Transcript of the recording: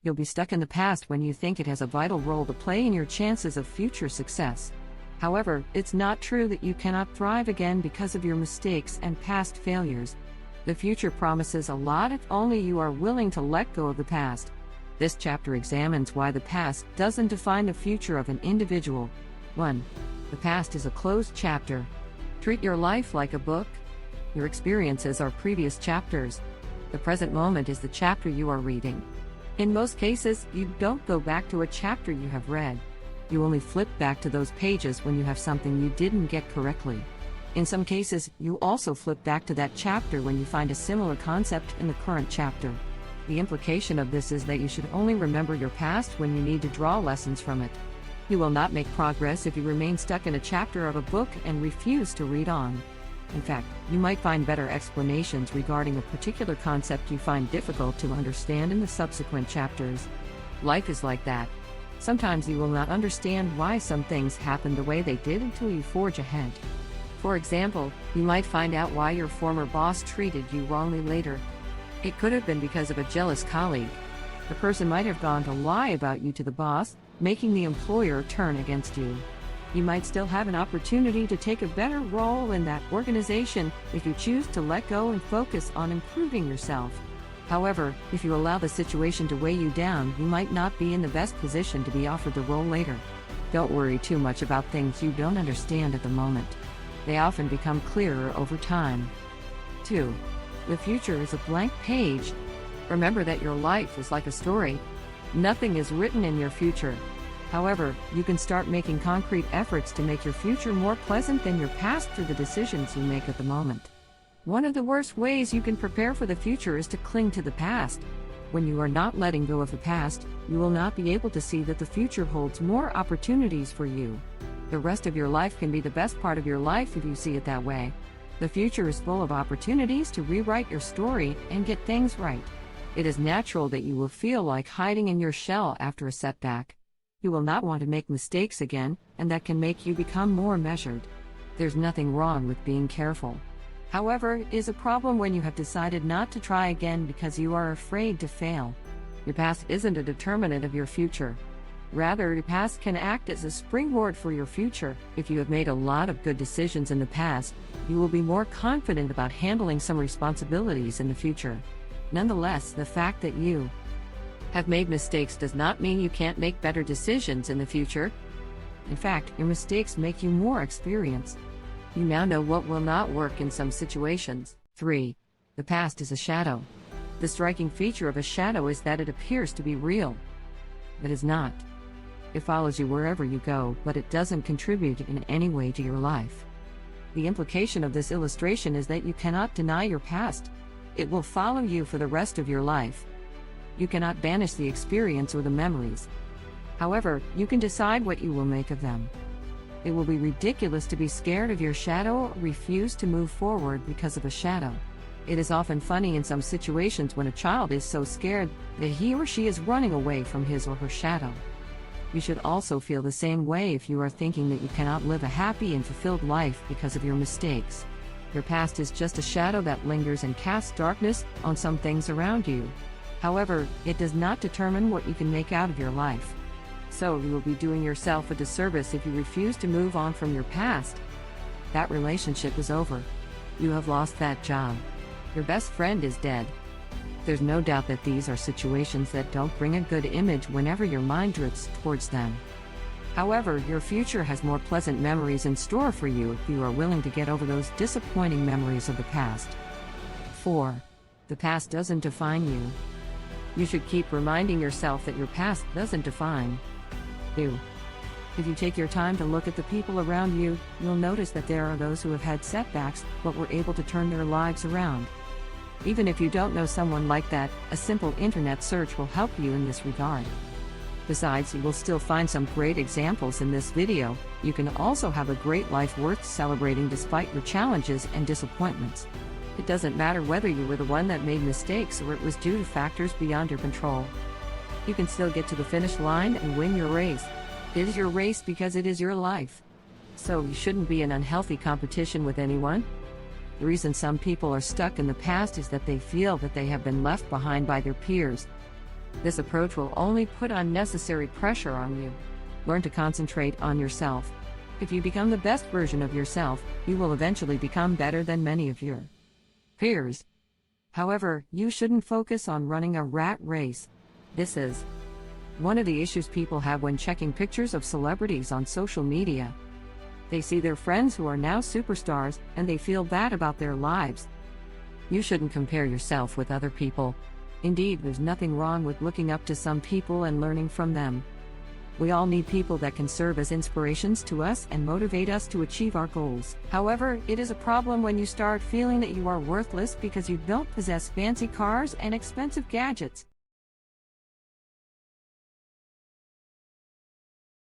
You'll be stuck in the past when you think it has a vital role to play in your chances of future success. However, it's not true that you cannot thrive again because of your mistakes and past failures. The future promises a lot if only you are willing to let go of the past. This chapter examines why the past doesn't define the future of an individual. 1. The past is a closed chapter. Treat your life like a book. Your experiences are previous chapters. The present moment is the chapter you are reading. In most cases, you don't go back to a chapter you have read. You only flip back to those pages when you have something you didn't get correctly. In some cases, you also flip back to that chapter when you find a similar concept in the current chapter. The implication of this is that you should only remember your past when you need to draw lessons from it. You will not make progress if you remain stuck in a chapter of a book and refuse to read on. In fact, you might find better explanations regarding a particular concept you find difficult to understand in the subsequent chapters. Life is like that. Sometimes you will not understand why some things happen the way they did until you forge ahead. For example, you might find out why your former boss treated you wrongly later. It could have been because of a jealous colleague. The person might have gone to lie about you to the boss, making the employer turn against you. You might still have an opportunity to take a better role in that organization if you choose to let go and focus on improving yourself. However, if you allow the situation to weigh you down, you might not be in the best position to be offered the role later. Don't worry too much about things you don't understand at the moment. They often become clearer over time. 2. The future is a blank page. Remember that your life is like a story. Nothing is written in your future. However, you can start making concrete efforts to make your future more pleasant than your past through the decisions you make at the moment. One of the worst ways you can prepare for the future is to cling to the past. When you are not letting go of the past, you will not be able to see that the future holds more opportunities for you. The rest of your life can be the best part of your life if you see it that way. The future is full of opportunities to rewrite your story and get things right. It is natural that you will feel like hiding in your shell after a setback. You will not want to make mistakes again, and that can make you become more measured. There's nothing wrong with being careful. However, it is a problem when you have decided not to try again because you are afraid to fail. Your past isn't a determinant of your future. Rather, your past can act as a springboard for your future. If you have made a lot of good decisions in the past, you will be more confident about handling some responsibilities in the future. Nonetheless, the fact that you have made mistakes does not mean you can't make better decisions in the future. In fact, your mistakes make you more experienced. You now know what will not work in some situations. 3. The past is a shadow. The striking feature of a shadow is that it appears to be real. It is not. It follows you wherever you go, but it doesn't contribute in any way to your life. The implication of this illustration is that you cannot deny your past. It will follow you for the rest of your life. You cannot banish the experience or the memories. However, you can decide what you will make of them. It will be ridiculous to be scared of your shadow or refuse to move forward because of a shadow. It is often funny in some situations when a child is so scared that he or she is running away from his or her shadow. You should also feel the same way if you are thinking that you cannot live a happy and fulfilled life because of your mistakes. Your past is just a shadow that lingers and casts darkness on some things around you. However, it does not determine what you can make out of your life. So you will be doing yourself a disservice if you refuse to move on from your past. That relationship is over. You have lost that job. Your best friend is dead. There's no doubt that these are situations that don't bring a good image whenever your mind drifts towards them. However, your future has more pleasant memories in store for you if you are willing to get over those disappointing memories of the past. 4. The past doesn't define you. You should keep reminding yourself that your past doesn't define you. If you take your time to look at the people around you, you'll notice that there are those who have had setbacks but were able to turn their lives around. Even if you don't know someone like that, a simple internet search will help you in this regard. Besides, you will still find some great examples in this video. You can also have a great life worth celebrating despite your challenges and disappointments. It doesn't matter whether you were the one that made mistakes or it was due to factors beyond your control. You can still get to the finish line and win your race. It is your race because it is your life. So you shouldn't be in unhealthy competition with anyone. The reason some people are stuck in the past is that they feel that they have been left behind by their peers. This approach will only put unnecessary pressure on you. Learn to concentrate on yourself. If you become the best version of yourself, you will eventually become better than many of your peers. However, you shouldn't focus on running a rat race. This is one of the issues people have when checking pictures of celebrities on social media. They see their friends who are now superstars, and they feel bad about their lives. You shouldn't compare yourself with other people. Indeed, there's nothing wrong with looking up to some people and learning from them. We all need people that can serve as inspirations to us and motivate us to achieve our goals. However, it is a problem when you start feeling that you are worthless because you don't possess fancy cars and expensive gadgets.